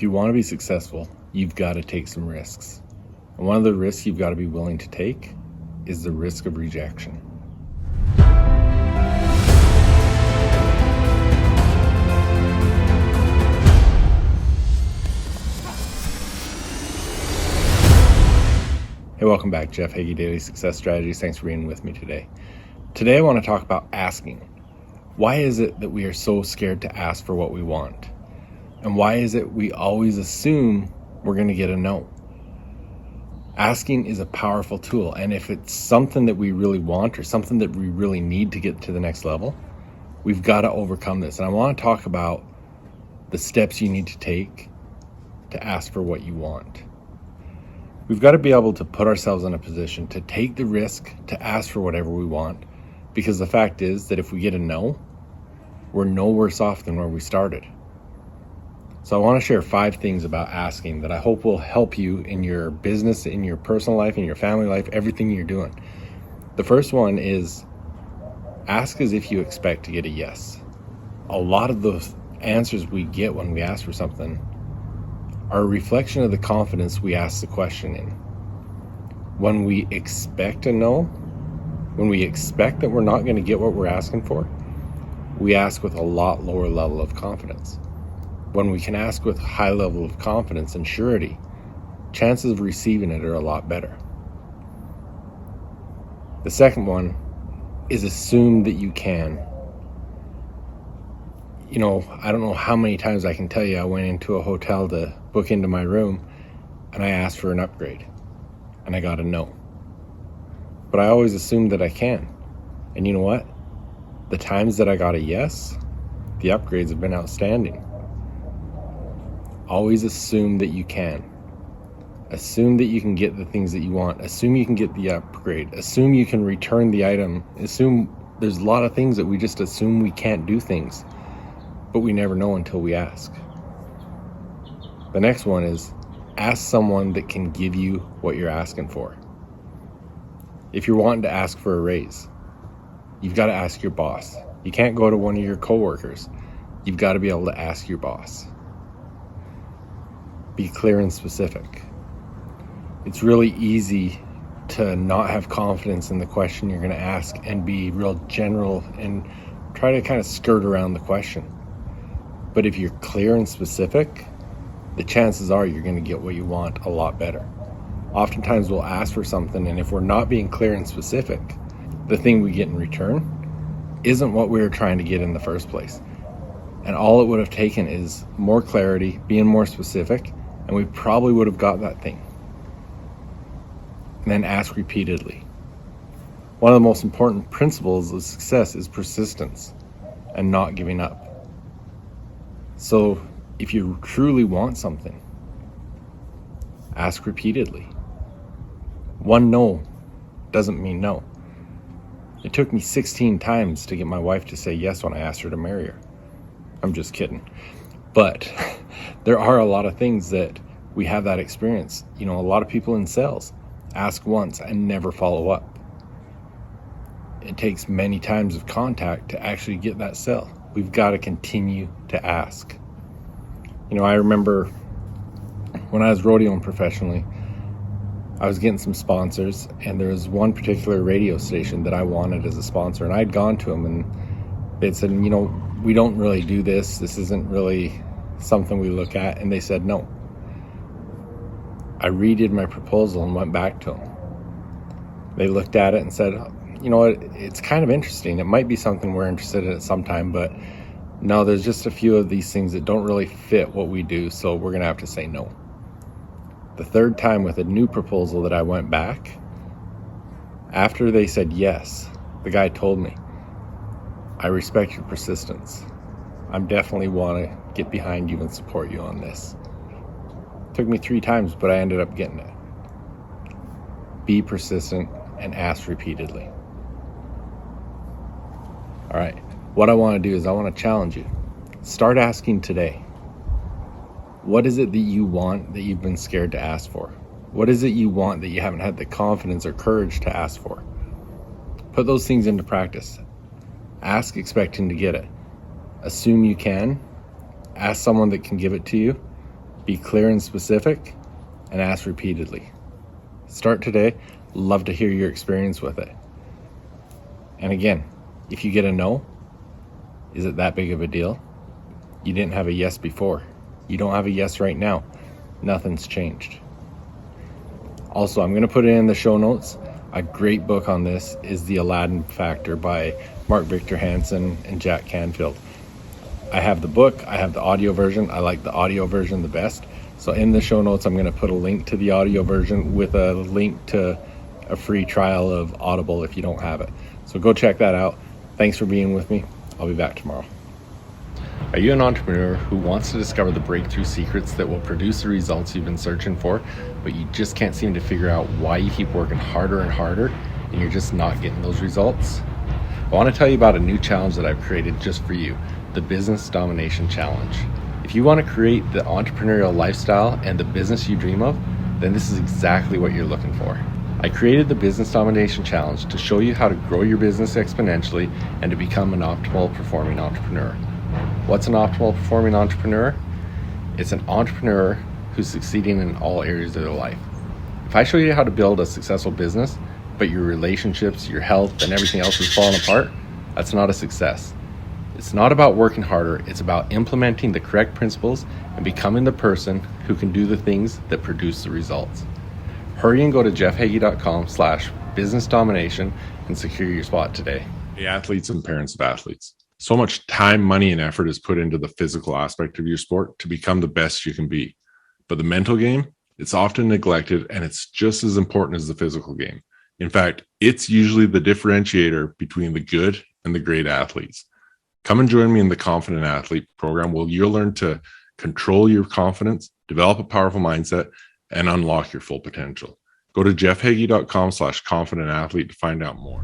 you want to be successful, you've got to take some risks. And one of the risks you've got to be willing to take is the risk of rejection. Hey, welcome back. Jeff Heggie, Daily Success Strategies. Thanks for being with me today. Today I want to talk about asking. Why is it that we are so scared to ask for what we want? And why is it we always assume we're going to get a no? Asking is a powerful tool, and if it's something that we really want or something that we really need to get to the next level, we've got to overcome this. And I want to talk about the steps you need to take to ask for what you want. We've got to be able to put ourselves in a position to take the risk to ask for whatever we want, because the fact is that if we get a no, we're no worse off than where we started. So I want to share 5 things about asking that I hope will help you in your business, in your personal life, in your family life, everything you're doing. The first one is ask as if you expect to get a yes. A lot of the answers we get when we ask for something are a reflection of the confidence we ask the question in. When we expect a no, when we expect that we're not going to get what we're asking for, we ask with a lot lower level of confidence. When we can ask with a high level of confidence and surety, chances of receiving it are a lot better. The second one is assume that you can. I don't know how many times I can tell you I went into a hotel to book into my room and I asked for an upgrade and I got a no. But I always assumed that I can. And you know what? The times that I got a yes, the upgrades have been outstanding. Always assume that you can. Assume that you can get the things that you want. Assume you can get the upgrade. Assume you can return the item. Assume there's a lot of things that we just assume we can't do things, but we never know until we ask. The next one is ask someone that can give you what you're asking for. If you're wanting to ask for a raise, you've got to ask your boss. You can't go to one of your coworkers. You've got to be able to ask your boss. Be clear and specific. It's really easy to not have confidence in the question you're going to ask and be real general and try to kind of skirt around the question. But if you're clear and specific, the chances are you're going to get what you want a lot better. Oftentimes we'll ask for something, and if we're not being clear and specific, the thing we get in return isn't what we were trying to get in the first place. And all it would have taken is more clarity, being more specific, and we probably would have got that thing. And then ask repeatedly. One of the most important principles of success is persistence and not giving up. So if you truly want something, ask repeatedly. One no doesn't mean no. It took me 16 times to get my wife to say yes when I asked her to marry her. I'm just kidding. But there are a lot of things that we have that experience. A lot of people in sales ask once and never follow up. It takes many times of contact to actually get that sale. We've got to continue to ask. I remember when I was rodeoing professionally, I was getting some sponsors, and there was one particular radio station that I wanted as a sponsor, and I'd gone to them and they'd said, we don't really do this. This isn't really something we look at. And they said no. I redid my proposal and went back to them. They looked at it and said, it's kind of interesting. It might be something we're interested in at some time, but no, there's just a few of these things that don't really fit what we do, so we're going to have to say no. The third time with a new proposal that I went back, after they said yes, the guy told me, I respect your persistence. I definitely want to get behind you and support you on this. It took me 3 times, but I ended up getting it. Be persistent and ask repeatedly. All right, what I want to do is I want to challenge you. Start asking today. What is it that you want that you've been scared to ask for? What is it you want that you haven't had the confidence or courage to ask for? Put those things into practice. Ask expecting to get it. Assume you can. Ask someone that can give it to you. Be clear and specific, and ask repeatedly. Start today. Love to hear your experience with it. And again, if you get a no, is it that big of a deal? You didn't have a yes before. You don't have a yes right now. Nothing's changed. Also, I'm going to put it in the show notes. A great book on this is The Aladdin Factor by Mark Victor Hansen and Jack Canfield. I have the book, I have the audio version. I like the audio version the best. So in the show notes, I'm going to put a link to the audio version with a link to a free trial of Audible if you don't have it. So go check that out. Thanks for being with me. I'll be back tomorrow. Are you an entrepreneur who wants to discover the breakthrough secrets that will produce the results you've been searching for, but you just can't seem to figure out why you keep working harder and harder and you're just not getting those results? I want to tell you about a new challenge that I've created just for you, the Business Domination Challenge. If you want to create the entrepreneurial lifestyle and the business you dream of, then this is exactly what you're looking for. I created the Business Domination Challenge to show you how to grow your business exponentially and to become an optimal performing entrepreneur. What's an optimal performing entrepreneur? It's an entrepreneur who's succeeding in all areas of their life. If I show you how to build a successful business, but your relationships, your health, and everything else is falling apart, that's not a success. It's not about working harder, it's about implementing the correct principles and becoming the person who can do the things that produce the results. Hurry and go to jeffheggie.com/business domination and secure your spot today. Hey, athletes and parents of athletes. So much time, money, and effort is put into the physical aspect of your sport to become the best you can be. But the mental game, it's often neglected, and it's just as important as the physical game. In fact, it's usually the differentiator between the good and the great athletes. Come and join me in the Confident Athlete program where you'll learn to control your confidence, develop a powerful mindset, and unlock your full potential. Go to jeffheggie.com/confident athlete to find out more.